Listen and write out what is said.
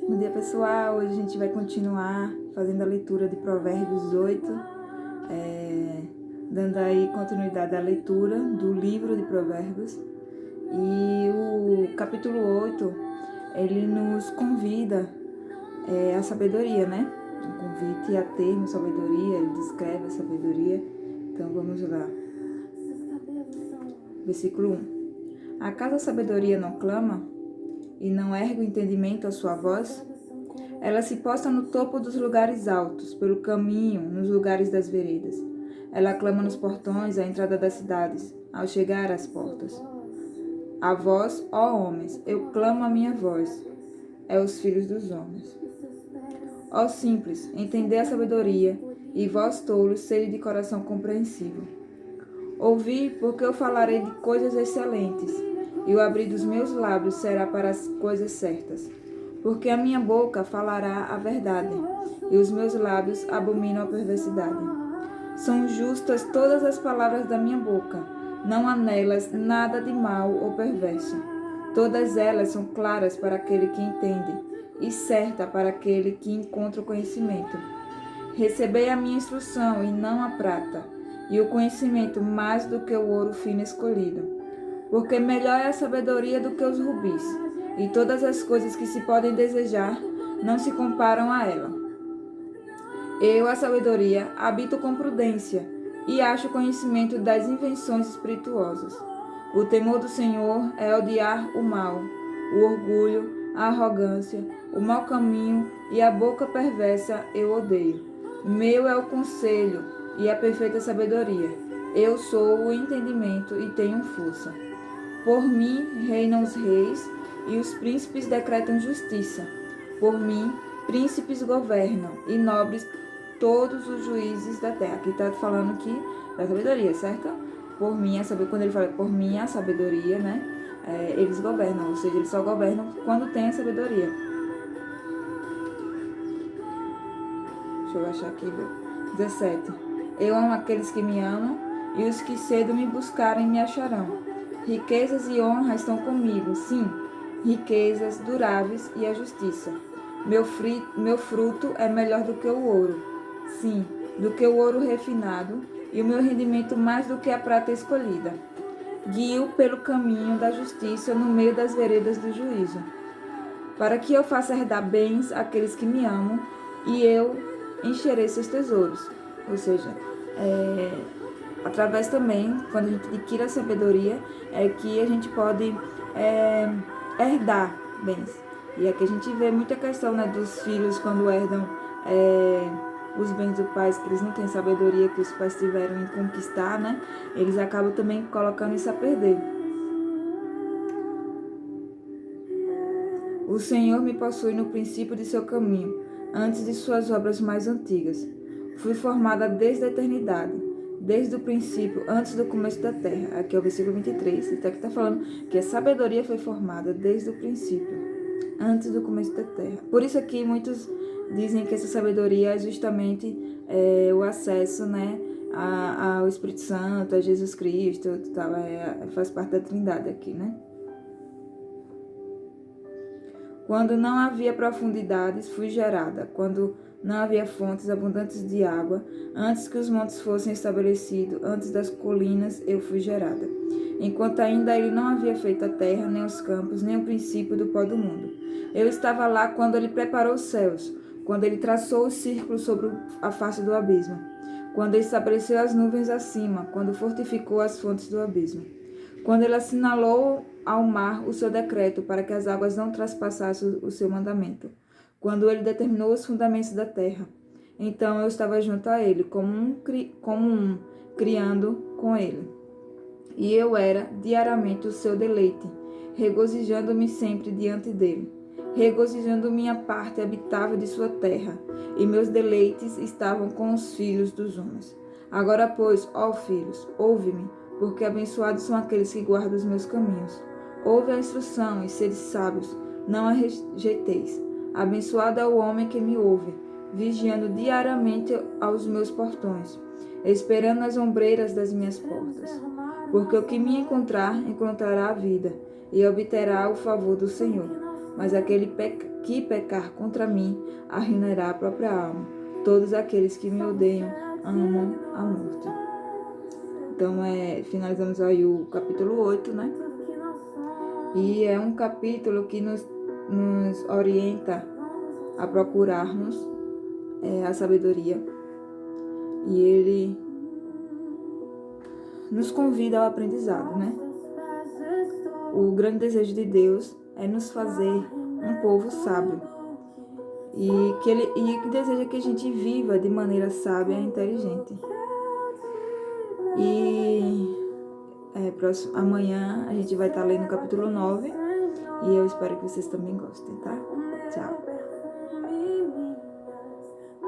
Bom dia, pessoal. Hoje a gente vai continuar fazendo a leitura de Provérbios 8, dando aí continuidade à leitura do livro de Provérbios. E o capítulo 8, ele nos convida à sabedoria, né? Um convite a termos sabedoria, ele descreve a sabedoria. Então vamos lá. Versículo 1. Acaso a sabedoria não clama e não ergue o entendimento à sua voz? Ela se posta no topo dos lugares altos, pelo caminho, nos lugares das veredas. Ela clama nos portões, à entrada das cidades, ao chegar às portas. A vós, ó homens, eu clamo a minha voz, é os filhos dos homens. Ó simples, entendei a sabedoria, e vós tolos, sede de coração compreensível. Ouvi, porque eu falarei de coisas excelentes, e o abrir dos meus lábios será para as coisas certas. Porque a minha boca falará a verdade, e os meus lábios abominam a perversidade. São justas todas as palavras da minha boca, não há nelas nada de mal ou perverso. Todas elas são claras para aquele que entende, e certa para aquele que encontra o conhecimento. Recebei a minha instrução, e não a prata, e o conhecimento mais do que o ouro fino escolhido. Porque melhor é a sabedoria do que os rubis, e todas as coisas que se podem desejar não se comparam a ela. Eu, a sabedoria, habito com prudência, e acho conhecimento das invenções espirituosas. O temor do Senhor é odiar o mal, o orgulho, a arrogância, o mau caminho e a boca perversa eu odeio. Meu é o conselho e a perfeita sabedoria. Eu sou o entendimento e tenho força. Por mim reinam os reis, e os príncipes decretam justiça. Por mim, príncipes governam, e nobres todos os juízes da terra. Aqui está falando aqui da sabedoria, certo? Por mim, quando ele fala por mim, a sabedoria, né? Eles governam, ou seja, eles só governam quando tem a sabedoria. Deixa eu achar aqui, 17. Eu amo aqueles que me amam, e os que cedo me buscarem me acharão. Riquezas e honra estão comigo, sim, riquezas duráveis e a justiça. Meu fruto é melhor do que o ouro, sim, do que o ouro refinado, e o meu rendimento mais do que a prata escolhida. Guio pelo caminho da justiça no meio das veredas do juízo, para que eu faça herdar bens àqueles que me amam, e eu encherei seus tesouros. Ou seja, através também, quando a gente adquire a sabedoria, é que a gente pode herdar bens. E aqui a gente vê muita questão, né, dos filhos quando herdam os bens dos pais, que eles não têm sabedoria que os pais tiveram em conquistar, né? Eles acabam também colocando isso a perder. O Senhor me possui no princípio de seu caminho, antes de suas obras mais antigas. Fui formada desde a eternidade, desde o princípio, antes do começo da terra. Aqui é o versículo 23, então aqui está falando que a sabedoria foi formada desde o princípio, antes do começo da terra. Por isso aqui muitos dizem que essa sabedoria é justamente o acesso, né, ao Espírito Santo, a Jesus Cristo, tal, faz parte da Trindade aqui, né? Quando não havia profundidades, fui gerada. Quando não havia fontes abundantes de água, antes que os montes fossem estabelecidos, antes das colinas, eu fui gerada. Enquanto ainda ele não havia feito a terra, nem os campos, nem o princípio do pó do mundo. Eu estava lá quando ele preparou os céus, quando ele traçou os círculos sobre a face do abismo, quando ele estabeleceu as nuvens acima, quando fortificou as fontes do abismo. Quando ele assinalou ao mar o seu decreto para que as águas não traspassassem o seu mandamento. Quando ele determinou os fundamentos da terra. Então eu estava junto a ele, como um criando com ele. E eu era diariamente o seu deleite, regozijando-me sempre diante dele. Regozijando minha parte habitável de sua terra, e meus deleites estavam com os filhos dos homens. Agora, pois, ó filhos, ouve-me, porque abençoados são aqueles que guardam os meus caminhos. Ouve a instrução e sede sábios, não a rejeiteis. Abençoado é o homem que me ouve, vigiando diariamente aos meus portões, esperando nas ombreiras das minhas portas. Porque o que me encontrar, encontrará a vida, e obterá o favor do Senhor. mas aquele que pecar contra mim arruinará a própria alma. Todos aqueles que me odeiam amam a morte. Então, finalizamos aí o capítulo 8, né? E é um capítulo que nos orienta a procurarmos a sabedoria. E ele nos convida ao aprendizado, né? O grande desejo de Deus é nos fazer um povo sábio. E que deseja que a gente viva de maneira sábia e inteligente. E amanhã a gente vai estar lendo o capítulo 9. E eu espero que vocês também gostem, tá? Tchau!